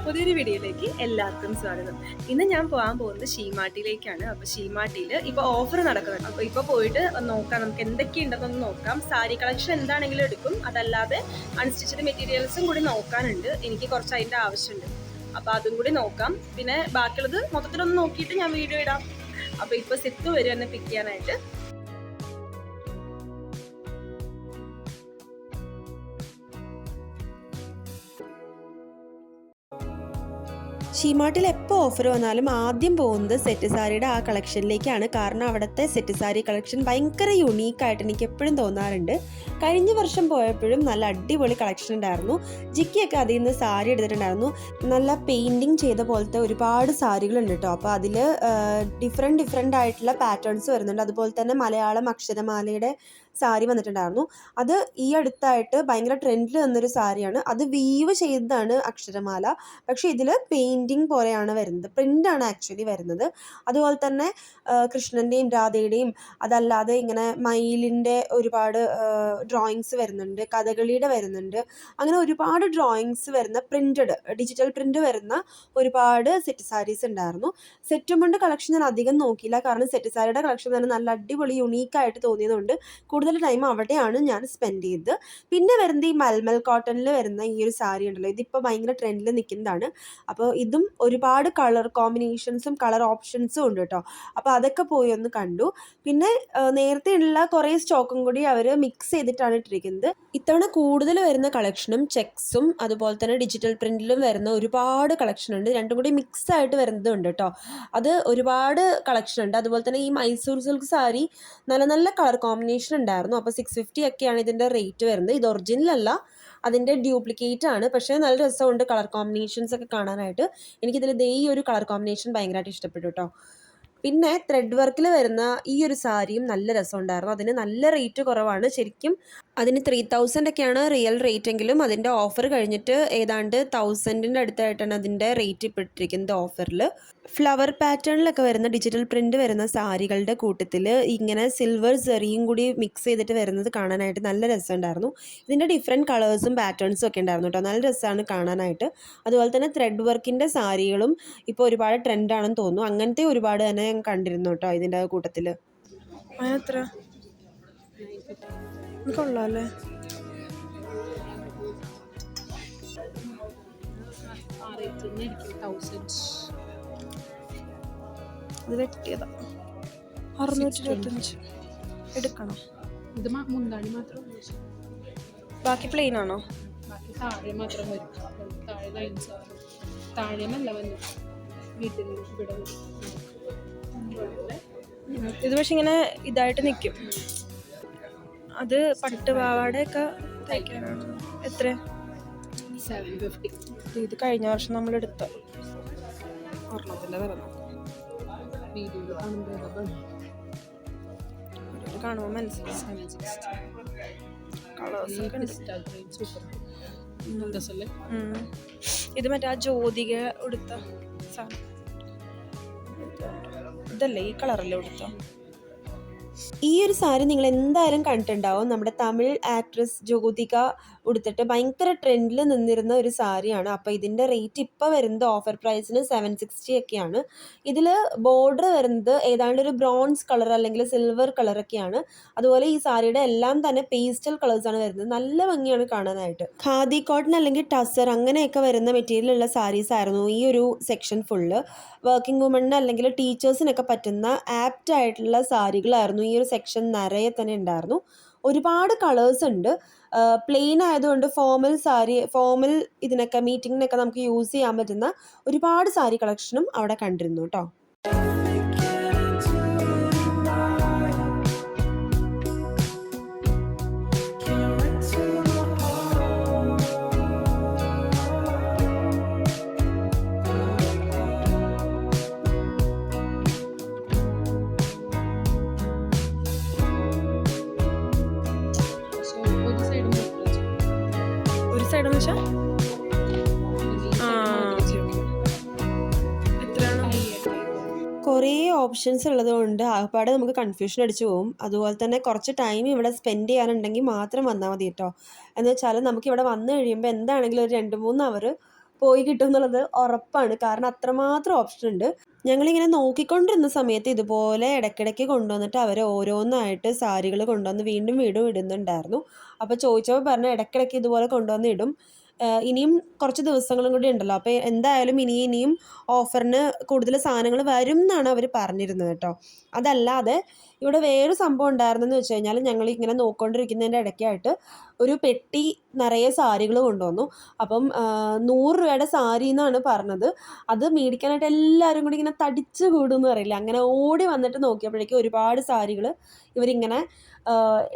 പുതിയൊരു വീഡിയോയിലേക്ക് എല്ലാവർക്കും സ്വാഗതം. ഇന്ന് ഞാൻ പോകാൻ പോകുന്നത് ഷീമാട്ടിയിലേക്കാണ്. അപ്പോൾ ഷീമാട്ടിയിൽ ഇപ്പോൾ ഓഫർ നടക്കുന്നുണ്ട്. അപ്പോൾ ഇപ്പോൾ പോയിട്ട് നോക്കാം, നമുക്ക് എന്തൊക്കെയുണ്ടെന്നൊന്ന് നോക്കാം. സാരി കളക്ഷൻ എന്താണെങ്കിലും എടുക്കും, അതല്ലാതെ അൺസ്റ്റിച്ചഡ് മെറ്റീരിയൽസും കൂടി നോക്കാനുണ്ട്. എനിക്ക് കുറച്ച് അതിൻ്റെ ആവശ്യമുണ്ട്, അപ്പോൾ അതും കൂടി നോക്കാം. പിന്നെ ബാക്കിയുള്ളത് മൊത്തത്തിലൊന്ന് നോക്കിയിട്ട് ഞാൻ വീഡിയോ ഇടാം. അപ്പോൾ ഇപ്പോൾ സിത്ത് വരും എന്നെ പിക്ക് ചെയ്യാനായിട്ട്. ഷീമാർട്ടിൽ എപ്പോൾ ഓഫർ വന്നാലും ആദ്യം പോകുന്നത് സെറ്റ് സാരിയുടെ ആ കളക്ഷനിലേക്കാണ്. കാരണം അവിടുത്തെ സെറ്റ് സാരി കളക്ഷൻ ഭയങ്കര യുണീക്കായിട്ട് എനിക്ക് എപ്പോഴും തോന്നാറുണ്ട്. കഴിഞ്ഞ വർഷം പോയപ്പോഴും നല്ല അടിപൊളി കളക്ഷൻ ഉണ്ടായിരുന്നു. ജിക്കിയൊക്കെ അതിൽ നിന്ന് സാരി എടുത്തിട്ടുണ്ടായിരുന്നു. നല്ല പെയിൻറ്റിങ് ചെയ്ത പോലത്തെ ഒരുപാട് സാരികളുണ്ട് കേട്ടോ. അപ്പോൾ അതിൽ ഡിഫറെൻ്റ് ആയിട്ടുള്ള പാറ്റേൺസ് വരുന്നുണ്ട്. അതുപോലെ തന്നെ മലയാളം അക്ഷരമാലയുടെ സാരി വന്നിട്ടുണ്ടായിരുന്നു. അത് ഈ അടുത്തായിട്ട് ഭയങ്കര ട്രെൻഡിൽ വന്നൊരു സാരിയാണ്. അത് വീവ് ചെയ്തതാണ് അക്ഷരമാല, പക്ഷേ ഇതിൽ പെയിൻറ്റിങ് പോലെയാണ് വരുന്നത്, പ്രിൻ്റാണ് ആക്ച്വലി വരുന്നത്. അതുപോലെ തന്നെ കൃഷ്ണൻ്റെയും രാധയുടെയും അതല്ലാതെ ഇങ്ങനെ മയിലിൻ്റെ ഒരുപാട് ഡ്രോയിങ്സ് വരുന്നുണ്ട്, കഥകളിയുടെ വരുന്നുണ്ട്. അങ്ങനെ ഒരുപാട് ഡ്രോയിങ്സ് വരുന്ന ഡിജിറ്റൽ പ്രിൻ്റ് വരുന്ന ഒരുപാട് സെറ്റ് സാരീസ് ഉണ്ടായിരുന്നു. സെറ്റും കൊണ്ട് കളക്ഷൻ ഞാൻ അധികം നോക്കിയില്ല, കാരണം സെറ്റ് സാരിയുടെ കളക്ഷൻ തന്നെ നല്ല അടിപൊളി യുണീക്കായിട്ട് തോന്നിയതുകൊണ്ട് കൂടുതൽ ടൈം അവിടെയാണ് ഞാൻ സ്പെൻഡ് ചെയ്തത്. പിന്നെ വരുന്നത് ഈ മൽമൽ കോട്ടണിൽ വരുന്ന ഈ ഒരു സാരി ഉണ്ടല്ലോ, ഇതിപ്പോൾ ഭയങ്കര ട്രെൻഡിൽ നിൽക്കുന്നതാണ്. അപ്പോൾ ഇതും ഒരുപാട് കളർ കോമ്പിനേഷൻസും കളർ ഓപ്ഷൻസും ഉണ്ട് കേട്ടോ. അപ്പോൾ അതൊക്കെ പോയി ഒന്ന് കണ്ടു. പിന്നെ നേരത്തെ ഉള്ള കുറേ സ്റ്റോക്കും കൂടി അവർ മിക്സ് ചെയ്തിട്ടാണ് ഇട്ടിരിക്കുന്നത്. ഇത്തവണ കൂടുതൽ വരുന്ന കളക്ഷനും ചെക്സും അതുപോലെ തന്നെ ഡിജിറ്റൽ പ്രിൻറ്റിലും വരുന്ന ഒരുപാട് കളക്ഷൻ ഉണ്ട്. രണ്ടും കൂടി മിക്സ് ആയിട്ട് വരുന്നതും ഉണ്ട് കേട്ടോ. അത് ഒരുപാട് കളക്ഷൻ ഉണ്ട്. അതുപോലെ തന്നെ ഈ മൈസൂർ സിൽക്ക് സാരി നല്ല നല്ല കളർ കോമ്പിനേഷൻ ഉണ്ടായിരുന്നു. അപ്പോൾ 650 ഒക്കെയാണ് ഇതിൻ്റെ റേറ്റ് വരുന്നത്. ഇത് ഒറിജിനൽ അല്ല, അതിൻ്റെ ഡ്യൂപ്ലിക്കേറ്റ് ആണ്. പക്ഷേ നല്ല രസമുണ്ട് കളർ കോമ്പിനേഷൻസ് ഒക്കെ കാണാനായിട്ട്. എനിക്കിതിൽ ഈ ഒരു കളർ കോമ്പിനേഷൻ ഭയങ്കരമായിട്ട് ഇഷ്ടപ്പെട്ടു കേട്ടോ. പിന്നെ ത്രെഡ് വർക്കിൽ വരുന്ന ഈ ഒരു സാരിയും നല്ല രസമുണ്ടായിരുന്നു. അതിന് നല്ല റേറ്റ് കുറവാണ്. ശരിക്കും അതിന് 3000 ഒക്കെയാണ് റിയൽ റേറ്റ് എങ്കിലും അതിൻ്റെ ഓഫർ കഴിഞ്ഞിട്ട് ഏതാണ്ട് 1000-ൻ്റെ അടുത്തായിട്ടാണ് അതിൻ്റെ റേറ്റ് ഇപ്പോൾ ഇട്ടിരിക്കുന്നത് ഓഫറിൽ. ഫ്ലവർ പാറ്റേണിലൊക്കെ വരുന്ന ഡിജിറ്റൽ പ്രിൻ്റ് വരുന്ന സാരികളുടെ കൂട്ടത്തിൽ ഇങ്ങനെ സിൽവർ സെറിയും കൂടി മിക്സ് ചെയ്തിട്ട് വരുന്നത് കാണാനായിട്ട് നല്ല രസമുണ്ടായിരുന്നു. ഇതിൻ്റെ ഡിഫറെൻറ്റ് കളേഴ്സും പാറ്റേൺസും ഒക്കെ ഉണ്ടായിരുന്നു കേട്ടോ. നല്ല രസമാണ് കാണാനായിട്ട്. അതുപോലെ തന്നെ ത്രെഡ് വർക്കിൻ്റെ സാരികളും ഇപ്പോൾ ഒരുപാട് ട്രെൻഡാണെന്ന് തോന്നുന്നു. അങ്ങനത്തെ ഒരുപാട് തന്നെ ഞാൻ കണ്ടിരുന്നു കേട്ടോ ഇതിൻ്റെ കൂട്ടത്തിൽ. അതിനെത്ര കൊള്ളാല്ലേ? ഇത് വെട്ടിയതാ 625 എടുക്കണം. ഇത് മുന്താണി മാത്രം, ബാക്കി പ്ലെയിൻ ആണോ? ബാക്കി താഴെ മാത്രം വരും. താഴെ ലൈൻസ് താഴെന്നല്ല വന്നു വീട്ടിൽ ഇവിടെ. ഇത് പക്ഷെ ഇങ്ങനെ ഇതായിട്ട് നിൽക്കും. അത് പട്ട് പാവാടയൊക്കെ തയ്ക്കാനാണ്. എത്ര? 750. ഇത് കഴിഞ്ഞ വർഷം നമ്മൾ എടുത്ത ഒരെണ്ണത്തിൻ്റെ വില വീഡിയോയിൽ കാണുമ്പോൾ മനസ്സിലായി. കളേഴ്സൊക്കെ ഇത് മറ്റേ ആ ജ്യോതിക ഉടുത്ത സാധനം ഇതല്ലേ, ഈ കളറല്ലേ ഉടുത്ത? ഈ ഒരു സാരി നിങ്ങൾ എന്തായാലും കണ്ടിട്ടുണ്ടാവും. നമ്മുടെ തമിഴ് ആക്ട്രസ് ജ്യോതിക ഉടുത്തിട്ട് ഭയങ്കര ട്രെൻഡിൽ നിന്നിരുന്ന ഒരു സാരിയാണ്. അപ്പോൾ ഇതിൻ്റെ റേറ്റ് ഇപ്പോൾ വരുന്നത് ഓഫർ പ്രൈസിന് 760 ഒക്കെയാണ്. ഇതിൽ ബോർഡർ വരുന്നത് ഏതാണ്ട് ഒരു ബ്രോൺസ് കളർ അല്ലെങ്കിൽ സിൽവർ കളറൊക്കെയാണ്. അതുപോലെ ഈ സാരിയുടെ എല്ലാം തന്നെ പേസ്റ്റൽ കളേഴ്സാണ് വരുന്നത്. നല്ല ഭംഗിയാണ് കാണാനായിട്ട്. ഖാദി കോട്ടൺ അല്ലെങ്കിൽ ടസർ അങ്ങനെയൊക്കെ വരുന്ന മെറ്റീരിയലുള്ള സാരീസ് ആയിരുന്നു ഈ ഒരു സെക്ഷൻ ഫുള്ള്. വർക്കിംഗ് വുമണിന് അല്ലെങ്കിൽ ടീച്ചേഴ്സിനൊക്കെ പറ്റുന്ന ആപ്റ്റ് ആയിട്ടുള്ള സാരികളായിരുന്നു ഈ ഒരു സെക്ഷൻ നിറയെ തന്നെ ഉണ്ടായിരുന്നു. ഒരുപാട് കളേഴ്സ് ഉണ്ട്. പ്ലെയിൻ ആയതുകൊണ്ട് ഫോമൽ ഇതിനൊക്കെ മീറ്റിങ്ങിനൊക്കെ നമുക്ക് യൂസ് ചെയ്യാൻ പറ്റുന്ന ഒരുപാട് സാരി കളക്ഷനും അവിടെ കണ്ടിരുന്നു കേട്ടോ. ഒരു സൈഡെന്ന് വെച്ചാൽ കുറേ ഓപ്ഷൻസ് ഉള്ളതുകൊണ്ട് ആകപ്പാടെ നമുക്ക് കൺഫ്യൂഷൻ അടിച്ചു പോകും. അതുപോലെ തന്നെ കുറച്ച് ടൈം ഇവിടെ സ്പെൻഡ് ചെയ്യാനുണ്ടെങ്കിൽ മാത്രം വന്നാൽ മതി കേട്ടോ. എന്ന് വെച്ചാൽ നമുക്കിവിടെ വന്നു കഴിയുമ്പോൾ എന്താണെങ്കിലും ഒരു 2-3 അവർ പോയി കിട്ടും എന്നുള്ളത് ഉറപ്പാണ്. കാരണം അത്രമാത്രം ഓപ്ഷൻ ഉണ്ട്. ഞങ്ങളിങ്ങനെ നോക്കിക്കൊണ്ടിരുന്ന സമയത്ത് ഇതുപോലെ ഇടയ്ക്കിടയ്ക്ക് കൊണ്ടുവന്നിട്ട് അവർ ഓരോന്നായിട്ട് സാരികൾ കൊണ്ടുവന്ന് വീണ്ടും വീണ്ടും ഇടുന്നുണ്ടായിരുന്നു. അപ്പോൾ ചോദിച്ചപ്പോൾ പറഞ്ഞു ഇടയ്ക്കിടയ്ക്ക് ഇതുപോലെ കൊണ്ടുവന്ന് ഇടും, ഇനിയും കുറച്ച് ദിവസങ്ങളും കൂടി ഉണ്ടല്ലോ, അപ്പോൾ എന്തായാലും ഇനിയും ഓഫറിന് കൂടുതൽ സാധനങ്ങൾ വരും എന്നാണ് അവർ പറഞ്ഞിരുന്നത് കേട്ടോ. അതല്ലാതെ ഇവിടെ വേറൊരു സംഭവം ഉണ്ടായിരുന്നെന്ന് വെച്ച് കഴിഞ്ഞാൽ ഞങ്ങൾ ഇങ്ങനെ നോക്കിക്കൊണ്ടിരിക്കുന്നതിൻ്റെ ഇടയ്ക്കായിട്ട് ഒരു പെട്ടി നിറയെ സാരികൾ കൊണ്ടുവന്നു. അപ്പം 100 രൂപയുടെ സാരി എന്നാണ് പറഞ്ഞത്. അത് മേടിക്കാനായിട്ട് എല്ലാവരും കൂടി ഇങ്ങനെ തടിച്ച് കൂടുമെന്ന് പറയില്ല, അങ്ങനെ ഓടി വന്നിട്ട് നോക്കിയപ്പോഴേക്കും ഒരുപാട് സാരികൾ ഇവരിങ്ങനെ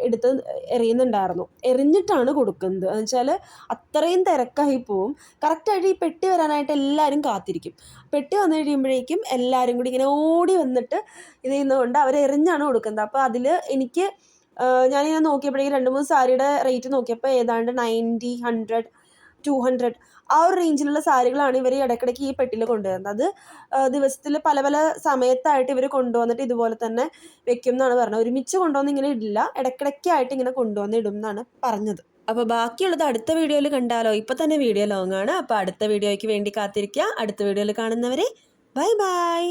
എടുത്ത് എറിയുന്നുണ്ടായിരുന്നു. എറിഞ്ഞിട്ടാണ് കൊടുക്കുന്നത് എന്ന് വെച്ചാൽ അത്രയും തിരക്കായി പോവും. കറക്റ്റായിട്ട് ഈ പെട്ടി വരാനായിട്ട് എല്ലാവരും കാത്തിരിക്കും. പെട്ടി വന്നു കഴിയുമ്പോഴേക്കും എല്ലാവരും കൂടി ഇങ്ങനെ ഓടി വന്നിട്ട് ഇത് ചെയ്യുന്നതുകൊണ്ട് അവർ എറിഞ്ഞാണ് കൊടുക്കുന്നത്. അപ്പോൾ അതിൽ എനിക്ക് ഞാനിങ്ങനെ നോക്കിയപ്പോഴേക്കും 2-3 സാരിയുടെ റേറ്റ് നോക്കിയപ്പോൾ ഏതാണ്ട് 90, 100, 200 ആ ഒരു റേഞ്ചിലുള്ള സാരികളാണ് ഇവർ ഇടയ്ക്കിടയ്ക്ക് ഈ പെട്ടിയിൽ കൊണ്ടുവരുന്നത്. അത് ദിവസത്തിൽ പല പല സമയത്തായിട്ട് ഇവർ കൊണ്ടുവന്നിട്ട് ഇതുപോലെ തന്നെ വെക്കും എന്നാണ് പറഞ്ഞത്. ഒരുമിച്ച് കൊണ്ടുവന്ന് ഇങ്ങനെ ഇടില്ല, ഇടയ്ക്കിടയ്ക്കായിട്ട് ഇങ്ങനെ കൊണ്ടുവന്ന് ഇടും എന്നാണ് പറഞ്ഞത്. അപ്പോൾ ബാക്കിയുള്ളത് അടുത്ത വീഡിയോയിൽ കണ്ടാലോ? ഇപ്പോൾ തന്നെ വീഡിയോ ലോങ് ആണ്. അപ്പോൾ അടുത്ത വീഡിയോയ്ക്ക് വേണ്ടി കാത്തിരിക്കുക. അടുത്ത വീഡിയോയിൽ കാണുന്നവരെ ബൈ ബൈ.